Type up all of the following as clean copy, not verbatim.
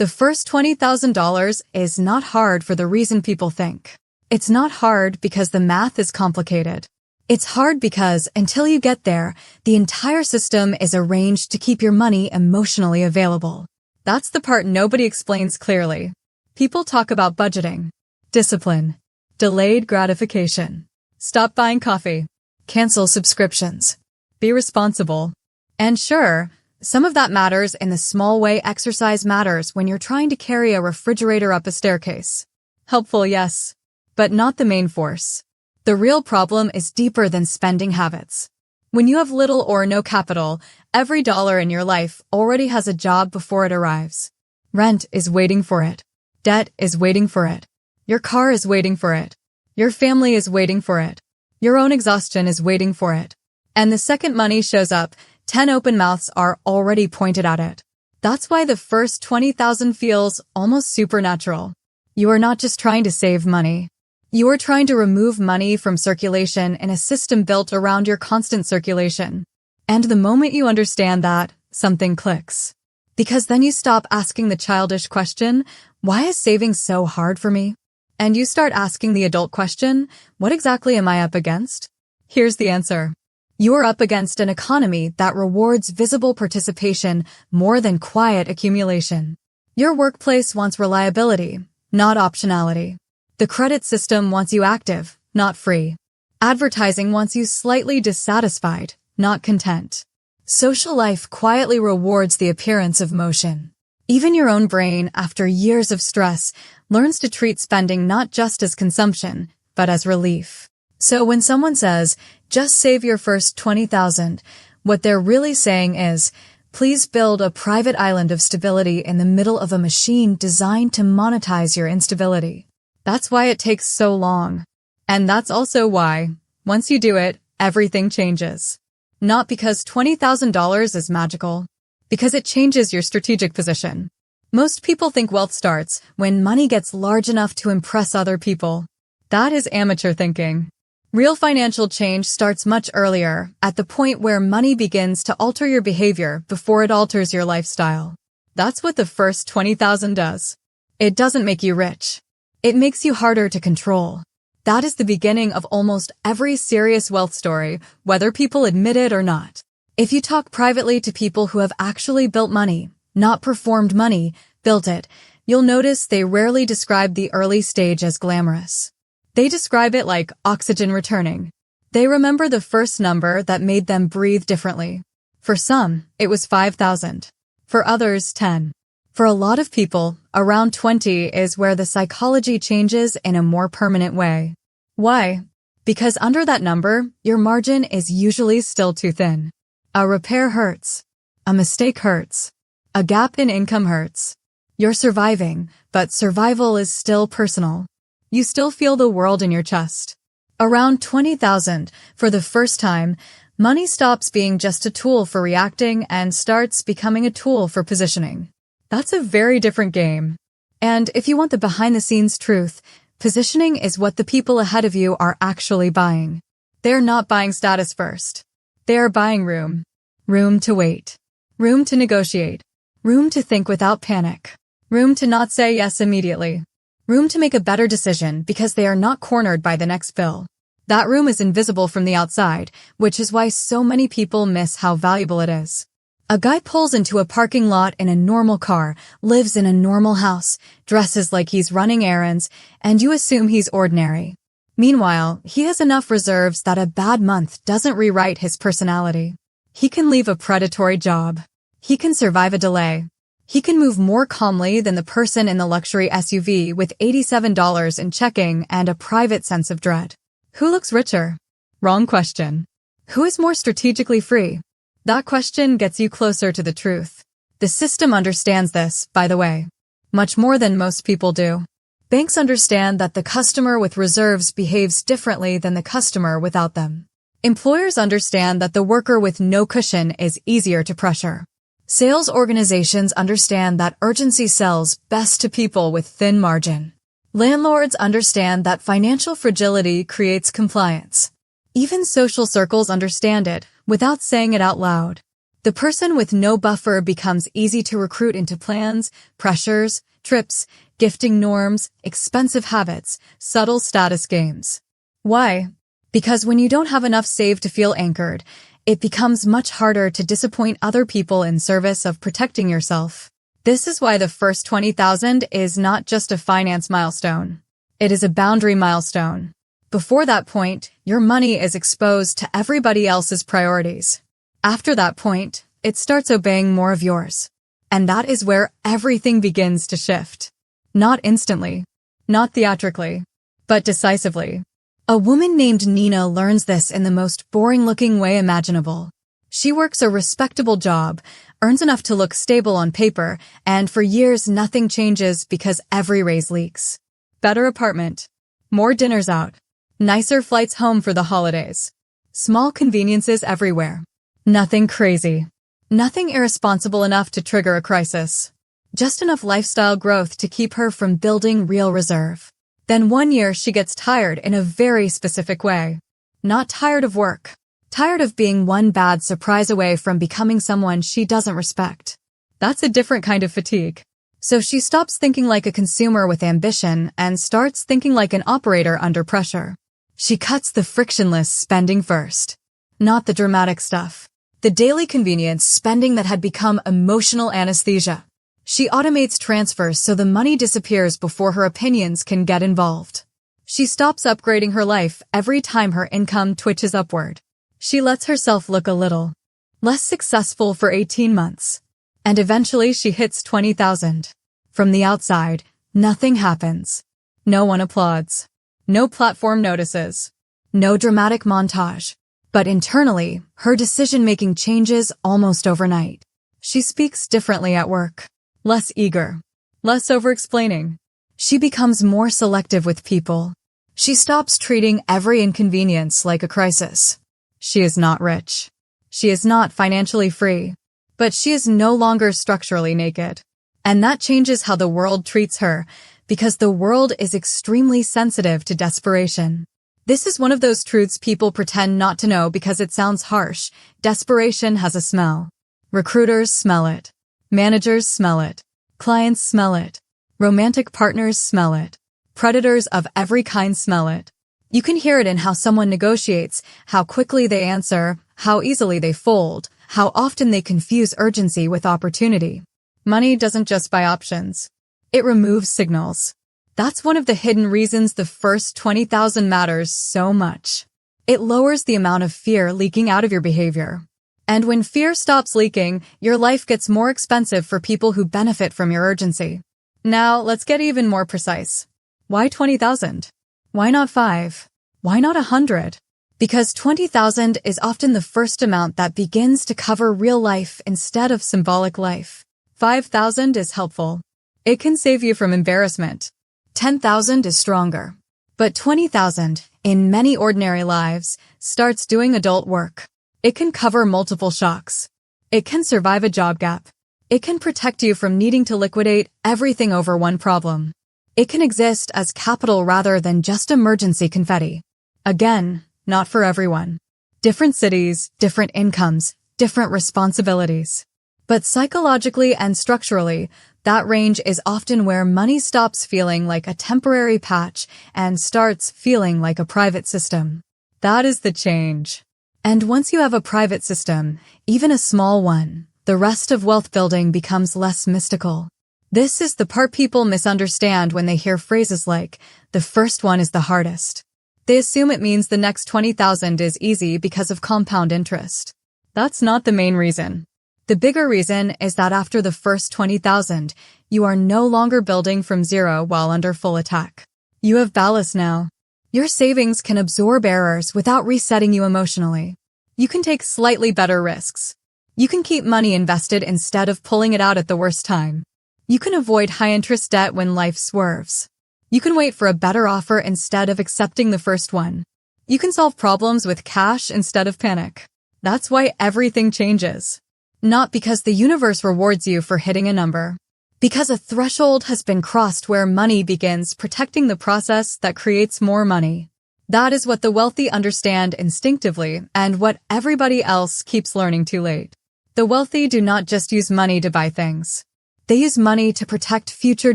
The first $20,000 is not hard for the reason people think. It's not hard because the math is complicated. It's hard because, until you get there, the entire system is arranged to keep your money emotionally available. That's the part nobody explains clearly. People talk about budgeting, discipline, delayed gratification, stop buying coffee, cancel subscriptions, be responsible. And sure, some of that matters in the small way exercise matters when you're trying to carry a refrigerator up a staircase. Helpful, yes, but not the main force. The real problem is deeper than spending habits. When you have little or no capital, every dollar in your life already has a job before it arrives. Rent is waiting for it. Debt is waiting for it. Your car is waiting for it. Your family is waiting for it. Your own exhaustion is waiting for it. And the second money shows up, 10 open mouths are already pointed at it. That's why the first 20,000 feels almost supernatural. You are not just trying to save money. You are trying to remove money from circulation in a system built around your constant circulation. And the moment you understand that, something clicks. Because then you stop asking the childish question, why is saving so hard for me? And you start asking the adult question, what exactly am I up against? Here's the answer. You are up against an economy that rewards visible participation more than quiet accumulation. Your workplace wants reliability, not optionality. The credit system wants you active, not free. Advertising wants you slightly dissatisfied, not content. Social life quietly rewards the appearance of motion. Even your own brain, after years of stress, learns to treat spending not just as consumption, but as relief. So when someone says, just save your first 20,000, what they're really saying is, please build a private island of stability in the middle of a machine designed to monetize your instability. That's why it takes so long. And that's also why, once you do it, everything changes. Not because $20,000 is magical, because it changes your strategic position. Most people think wealth starts when money gets large enough to impress other people. That is amateur thinking. Real financial change starts much earlier, at the point where money begins to alter your behavior before it alters your lifestyle. That's what the first 20,000 does. It doesn't make you rich. It makes you harder to control. That is the beginning of almost every serious wealth story, whether people admit it or not. If you talk privately to people who have actually built money, not performed money, built it, you'll notice they rarely describe the early stage as glamorous. They describe it like oxygen returning. They remember the first number that made them breathe differently. For some, it was 5,000. For others, 10. For a lot of people, around 20 is where the psychology changes in a more permanent way. Why? Because under that number, your margin is usually still too thin. A repair hurts. A mistake hurts. A gap in income hurts. You're surviving, but survival is still personal. You still feel the world in your chest. Around 20,000, for the first time, money stops being just a tool for reacting and starts becoming a tool for positioning. That's a very different game. And if you want the behind-the-scenes truth, positioning is what the people ahead of you are actually buying. They're not buying status first. They are buying room. Room to wait. Room to negotiate. Room to think without panic. Room to not say yes immediately. Room to make a better decision because they are not cornered by the next bill. That room is invisible from the outside, which is why so many people miss how valuable it is. A guy pulls into a parking lot in a normal car, lives in a normal house, dresses like he's running errands, and you assume he's ordinary. Meanwhile, he has enough reserves that a bad month doesn't rewrite his personality. He can leave a predatory job. He can survive a delay. He can move more calmly than the person in the luxury SUV with $87 in checking and a private sense of dread. Who looks richer? Wrong question. Who is more strategically free? That question gets you closer to the truth. The system understands this, by the way, much more than most people do. Banks understand that the customer with reserves behaves differently than the customer without them. Employers understand that the worker with no cushion is easier to pressure. Sales organizations understand that urgency sells best to people with thin margin. Landlords understand that financial fragility creates compliance. Even social circles understand it, without saying it out loud. The person with no buffer becomes easy to recruit into plans, pressures, trips, gifting norms, expensive habits, subtle status games. Why? Because when you don't have enough saved to feel anchored, it becomes much harder to disappoint other people in service of protecting yourself. This is why the first 20,000 is not just a finance milestone. It is a boundary milestone. Before that point, your money is exposed to everybody else's priorities. After that point, it starts obeying more of yours. And that is where everything begins to shift. Not instantly, not theatrically, but decisively. A woman named Nina learns this in the most boring-looking way imaginable. She works a respectable job, earns enough to look stable on paper, and for years nothing changes because every raise leaks. Better apartment, more dinners out, nicer flights home for the holidays. Small conveniences everywhere. Nothing crazy. Nothing irresponsible enough to trigger a crisis. Just enough lifestyle growth to keep her from building real reserve. Then one year she gets tired in a very specific way. Not tired of work. Tired of being one bad surprise away from becoming someone she doesn't respect. That's a different kind of fatigue. So she stops thinking like a consumer with ambition and starts thinking like an operator under pressure. She cuts the frictionless spending first. Not the dramatic stuff. The daily convenience spending that had become emotional anesthesia. She automates transfers so the money disappears before her opinions can get involved. She stops upgrading her life every time her income twitches upward. She lets herself look a little less successful for 18 months. And eventually she hits 20,000. From the outside, nothing happens. No one applauds. No platform notices. No dramatic montage. But internally, her decision-making changes almost overnight. She speaks differently at work. Less eager. Less over-explaining. She becomes more selective with people. She stops treating every inconvenience like a crisis. She is not rich. She is not financially free. But she is no longer structurally naked. And that changes how the world treats her, because the world is extremely sensitive to desperation. This is one of those truths people pretend not to know because it sounds harsh. Desperation has a smell. Recruiters smell it. Managers smell it. Clients smell it. Romantic partners smell it. Predators of every kind smell it. You can hear it in how someone negotiates, how quickly they answer, how easily they fold, how often they confuse urgency with opportunity. Money doesn't just buy options. It removes signals. That's one of the hidden reasons the first 20,000 matters so much. It lowers the amount of fear leaking out of your behavior. And when fear stops leaking, your life gets more expensive for people who benefit from your urgency. Now, let's get even more precise. Why 20,000? Why not 5? Why not 100? Because 20,000 is often the first amount that begins to cover real life instead of symbolic life. 5,000 is helpful. It can save you from embarrassment. 10,000 is stronger. But 20,000, in many ordinary lives, starts doing adult work. It can cover multiple shocks. It can survive a job gap. It can protect you from needing to liquidate everything over one problem. It can exist as capital rather than just emergency confetti. Again, not for everyone. Different cities, different incomes, different responsibilities. But psychologically and structurally, that range is often where money stops feeling like a temporary patch and starts feeling like a private system. That is the change. And once you have a private system, even a small one, the rest of wealth building becomes less mystical. This is the part people misunderstand when they hear phrases like, the first one is the hardest. They assume it means the next 20,000 is easy because of compound interest. That's not the main reason. The bigger reason is that after the first 20,000, you are no longer building from zero while under full attack. You have ballast now. Your savings can absorb errors without resetting you emotionally. You can take slightly better risks. You can keep money invested instead of pulling it out at the worst time. You can avoid high-interest debt when life swerves. You can wait for a better offer instead of accepting the first one. You can solve problems with cash instead of panic. That's why everything changes. Not because the universe rewards you for hitting a number. Because a threshold has been crossed where money begins protecting the process that creates more money. That is what the wealthy understand instinctively and what everybody else keeps learning too late. The wealthy do not just use money to buy things. They use money to protect future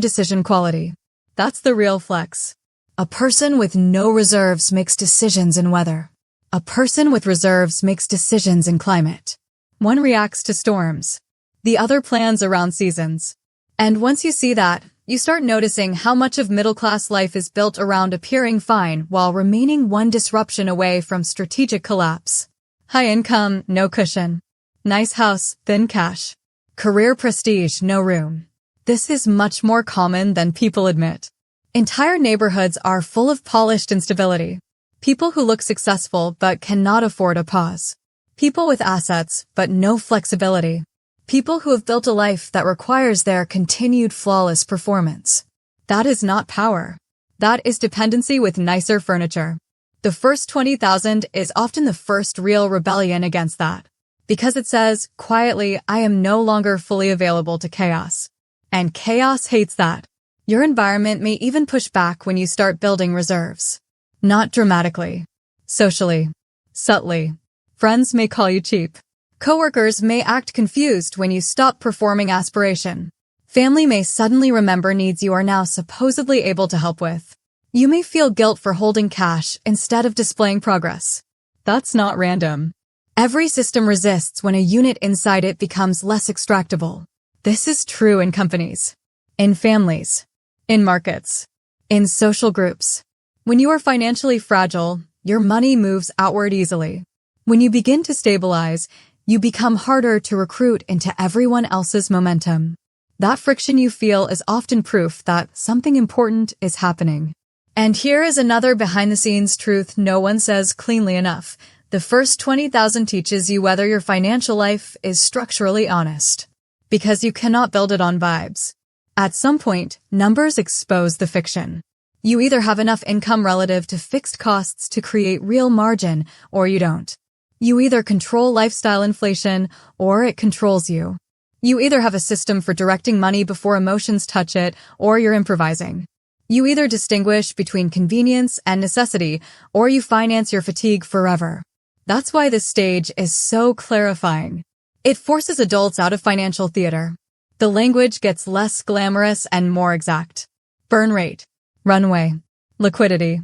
decision quality. That's the real flex. A person with no reserves makes decisions in weather. A person with reserves makes decisions in climate. One reacts to storms. The other plans around seasons. And once you see that, you start noticing how much of middle-class life is built around appearing fine while remaining one disruption away from strategic collapse. High income, no cushion. Nice house, thin cash. Career prestige, no room. This is much more common than people admit. Entire neighborhoods are full of polished instability. People who look successful but cannot afford a pause. People with assets but no flexibility. People who have built a life that requires their continued flawless performance. That is not power. That is dependency with nicer furniture. The first 20,000 is often the first real rebellion against that. Because it says, quietly, I am no longer fully available to chaos. And chaos hates that. Your environment may even push back when you start building reserves. Not dramatically. Socially. Subtly. Friends may call you cheap. Coworkers may act confused when you stop performing aspiration. Family may suddenly remember needs you are now supposedly able to help with. You may feel guilt for holding cash instead of displaying progress. That's not random. Every system resists when a unit inside it becomes less extractable. This is true in companies, in families, in markets, in social groups. When you are financially fragile, your money moves outward easily. When you begin to stabilize, you become harder to recruit into everyone else's momentum. That friction you feel is often proof that something important is happening. And here is another behind-the-scenes truth no one says cleanly enough. The first 20,000 teaches you whether your financial life is structurally honest. Because you cannot build it on vibes. At some point, numbers expose the fiction. You either have enough income relative to fixed costs to create real margin, or you don't. You either control lifestyle inflation, or it controls you. You either have a system for directing money before emotions touch it, or you're improvising. You either distinguish between convenience and necessity, or you finance your fatigue forever. That's why this stage is so clarifying. It forces adults out of financial theater. The language gets less glamorous and more exact. Burn rate, runway, liquidity,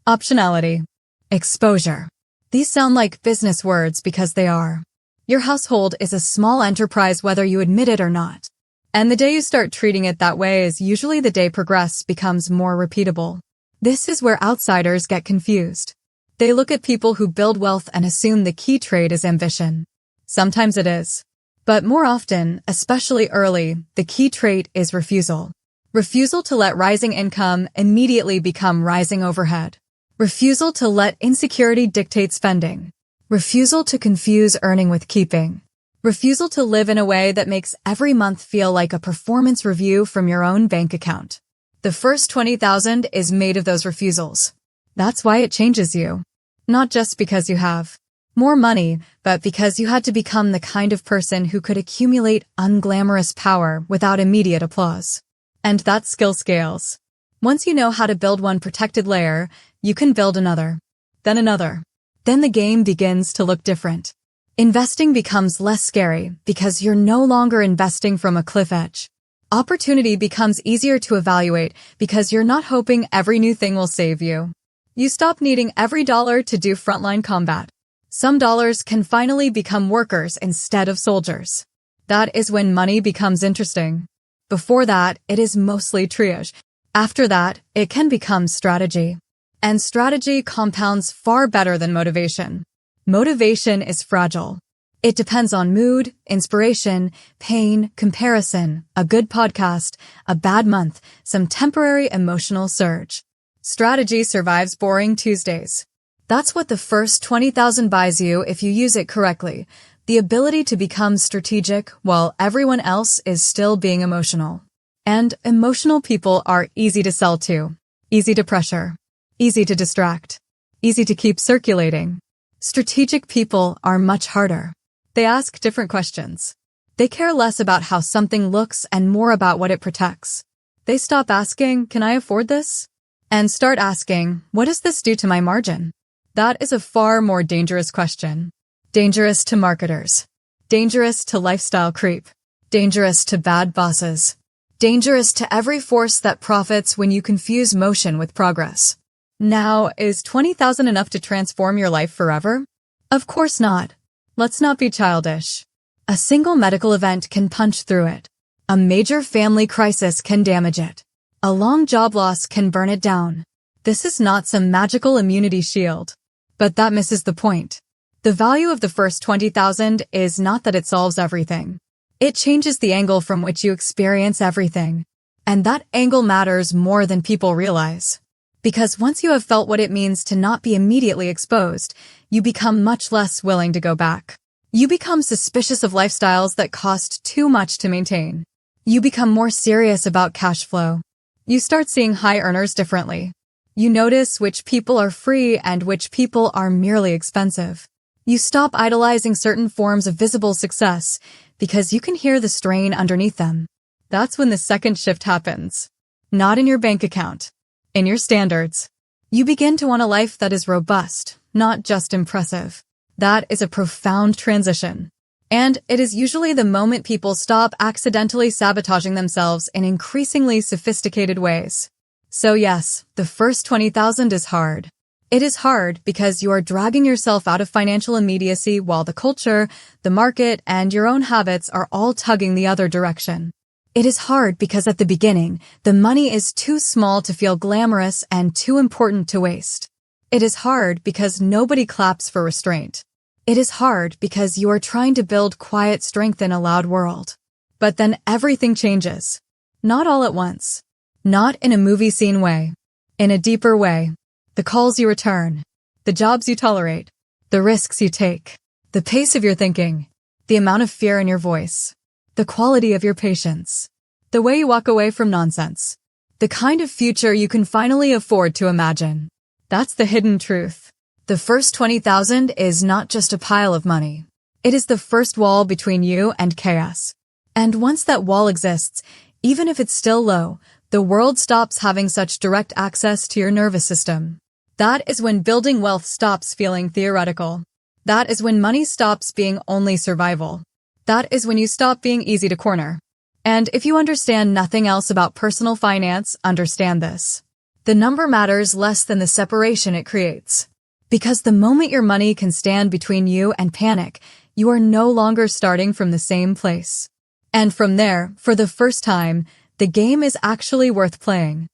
optionality, exposure. These sound like business words because they are. Your household is a small enterprise whether you admit it or not. And the day you start treating it that way is usually the day progress becomes more repeatable. This is where outsiders get confused. They look at people who build wealth and assume the key trait is ambition. Sometimes it is. But more often, especially early, the key trait is refusal. Refusal to let rising income immediately become rising overhead. Refusal to let insecurity dictate spending. Refusal to confuse earning with keeping. Refusal to live in a way that makes every month feel like a performance review from your own bank account. The first 20,000 is made of those refusals. That's why it changes you. Not just because you have more money, but because you had to become the kind of person who could accumulate unglamorous power without immediate applause. And that skill scales. Once you know how to build one protected layer, you can build another. Then another. Then the game begins to look different. Investing becomes less scary because you're no longer investing from a cliff edge. Opportunity becomes easier to evaluate because you're not hoping every new thing will save you. You stop needing every dollar to do frontline combat. Some dollars can finally become workers instead of soldiers. That is when money becomes interesting. Before that, it is mostly triage. After that, it can become strategy. And strategy compounds far better than motivation. Motivation is fragile. It depends on mood, inspiration, pain, comparison, a good podcast, a bad month, some temporary emotional surge. Strategy survives boring Tuesdays. That's what the first 20,000 buys you if you use it correctly. The ability to become strategic while everyone else is still being emotional. And emotional people are easy to sell to, easy to pressure, easy to distract, easy to keep circulating. Strategic people are much harder. They ask different questions. They care less about how something looks and more about what it protects. They stop asking, can I afford this? And start asking, what does this do to my margin? That is a far more dangerous question. Dangerous to marketers. Dangerous to lifestyle creep. Dangerous to bad bosses. Dangerous to every force that profits when you confuse motion with progress. Now, is 20,000 enough to transform your life forever? Of course not. Let's not be childish. A single medical event can punch through it. A major family crisis can damage it. A long job loss can burn it down. This is not some magical immunity shield. But that misses the point. The value of the first 20,000 is not that it solves everything. It changes the angle from which you experience everything. And that angle matters more than people realize. Because once you have felt what it means to not be immediately exposed, you become much less willing to go back. You become suspicious of lifestyles that cost too much to maintain. You become more serious about cash flow. You start seeing high earners differently. You notice which people are free and which people are merely expensive. You stop idolizing certain forms of visible success because you can hear the strain underneath them. That's when the second shift happens. Not in your bank account. In your standards. You begin to want a life that is robust, not just impressive. That is a profound transition. And it is usually the moment people stop accidentally sabotaging themselves in increasingly sophisticated ways. So yes, the first 20,000 is hard. It is hard because you are dragging yourself out of financial immediacy while the culture, the market, and your own habits are all tugging the other direction. It is hard because at the beginning, the money is too small to feel glamorous and too important to waste. It is hard because nobody claps for restraint. It is hard because you are trying to build quiet strength in a loud world. But then everything changes. Not all at once. Not in a movie scene way. In a deeper way. The calls you return. The jobs you tolerate. The risks you take. The pace of your thinking. The amount of fear in your voice. The quality of your patience. The way you walk away from nonsense. The kind of future you can finally afford to imagine. That's the hidden truth. The first 20,000 is not just a pile of money. It is the first wall between you and chaos. And once that wall exists, even if it's still low, the world stops having such direct access to your nervous system. That is when building wealth stops feeling theoretical. That is when money stops being only survival. That is when you stop being easy to corner. And if you understand nothing else about personal finance, understand this. The number matters less than the separation it creates. Because the moment your money can stand between you and panic, you are no longer starting from the same place. And from there, for the first time, the game is actually worth playing.